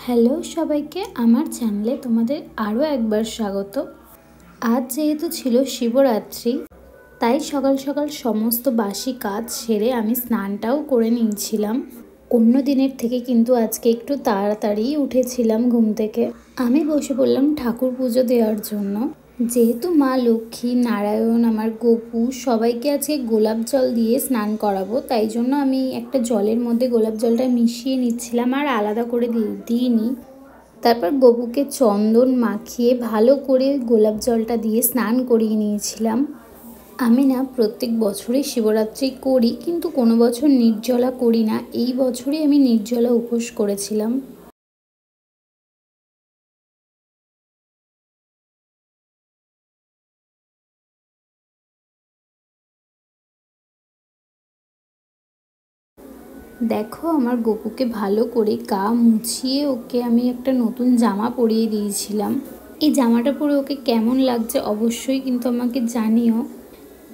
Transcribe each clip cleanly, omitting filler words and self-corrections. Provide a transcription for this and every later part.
Hello সবাইকে আমার চ্যানেলে তোমাদের আরও একবার স্বাগত। আজ যেহেতু ছিল শিবরাত্রি, তাই সকাল সকাল সমস্ত বাসি কাজ সেরে আমি স্নানটাও করে নিয়েছিলাম। অন্য দিনের থেকে কিন্তু আজকে একটু তাড়াতাড়ি উঠেছিলাম ঘুম থেকে। আমি বসে পড়লাম ঠাকুর পুজো দেওয়ার জন্য। যেহেতু মা লক্ষ্মী, নারায়ণ, আমার গপু সবাইকে আজকে গোলাপ জল দিয়ে স্নান করাবো, তাই জন্য আমি একটা জলের মধ্যে গোলাপ জলটা মিশিয়ে নিচ্ছিলাম আর আলাদা করে দিইনি। তারপর গপুকে চন্দন মাখিয়ে ভালো করে গোলাপ জলটা দিয়ে স্নান করিয়ে নিয়েছিলাম। আমি না প্রত্যেক বছরই শিবরাত্রি করি, কিন্তু কোনো বছর নির্জলা করি না। এই বছরই আমি নির্জলা উপোস করেছিলাম। দেখো, আমার গপুকে ভালো করে গা মুছিয়ে ওকে আমি একটা নতুন জামা পরিয়ে দিয়েছিলাম। এই জামাটা পরে ওকে কেমন লাগছে অবশ্যই কিন্তু আমাকে জানিও।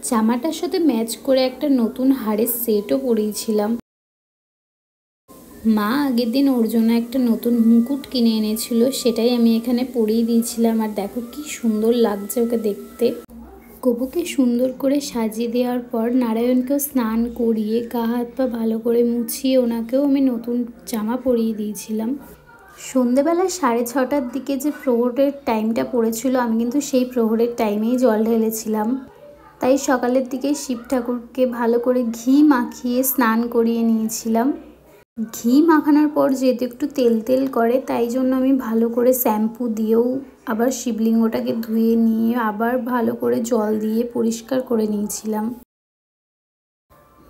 জামাটার সাথে ম্যাচ করে একটা নতুন হারের সেটও পরিয়েছিলাম। মা আগের দিন ওর জন্য একটা নতুন মুকুট কিনে এনেছিল, সেটাই আমি এখানে পরিয়ে দিয়েছিলাম। আর দেখো কি সুন্দর লাগছে ওকে দেখতে। গপুকে সুন্দর করে সাজিয়ে দেওয়ার পর নারায়ণকেও স্নান করিয়ে গা হাত পা ভালো করে মুছিয়ে ওনাকেও আমি নতুন জামা পরিয়ে দিয়েছিলাম। সন্ধেবেলা 6:30টার দিকে যে প্রহরের টাইমটা পড়েছিল, আমি কিন্তু সেই প্রহরের টাইমেই জল ঢেলেছিলাম। তাই সকালের দিকে শিব ঠাকুরকে ভালো করে ঘি মাখিয়ে স্নান করিয়ে নিয়েছিলাম। ঘি মাখানোর পর যেহেতু একটু তেল তেল করে, তাই জন্য আমি ভালো করে শ্যাম্পু দিয়েও আবার শিবলিঙ্গটাকে ধুয়ে নিয়ে আবার ভালো করে জল দিয়ে পরিষ্কার করে নিয়েছিলাম।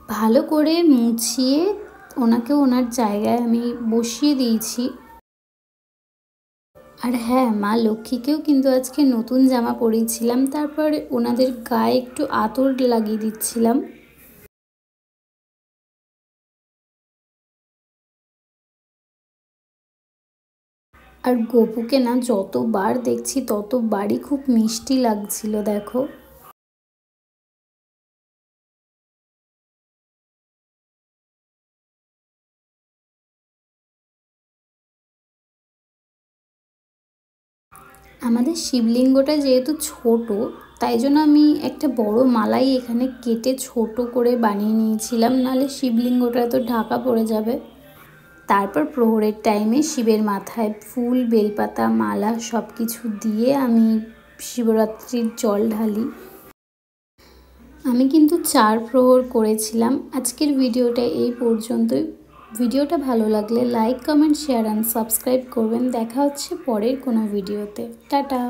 ভালো করে মুছিয়ে ওনাকে ওনার জায়গায় আমি বসিয়ে দিয়েছি। আর হ্যাঁ, মা লক্ষ্মীকেও কিন্তু আজকে নতুন জামা পরিয়েছিলাম। তারপর ওনাদের গায়ে একটু আতর লাগিয়ে দিচ্ছিলাম। আর গপুকে না যতবার দেখছি ততবারই খুব মিষ্টি লাগছিল। দেখো, আমাদের শিবলিঙ্গটা যেহেতু ছোট, তাই জন্য আমি একটা বড় মালাই এখানে কেটে ছোট করে বানিয়ে নিয়েছিলাম, নাহলে শিবলিঙ্গটা তো ঢাকা পড়ে যাবে। তারপর প্রহরের টাইমে শিবের মাথায় ফুল, বেলপাতা, মালা সব কিছু দিয়ে আমি শিবরাত্রির জল ঢালি। আমি কিন্তু 4 প্রহর করেছিলাম। আজকের ভিডিওটা এই পর্যন্তই। ভিডিওটা ভালো লাগলে like, comment, share and subscribe করবেন। দেখা হচ্ছে পরের কোনো ভিডিওতে। টাটা।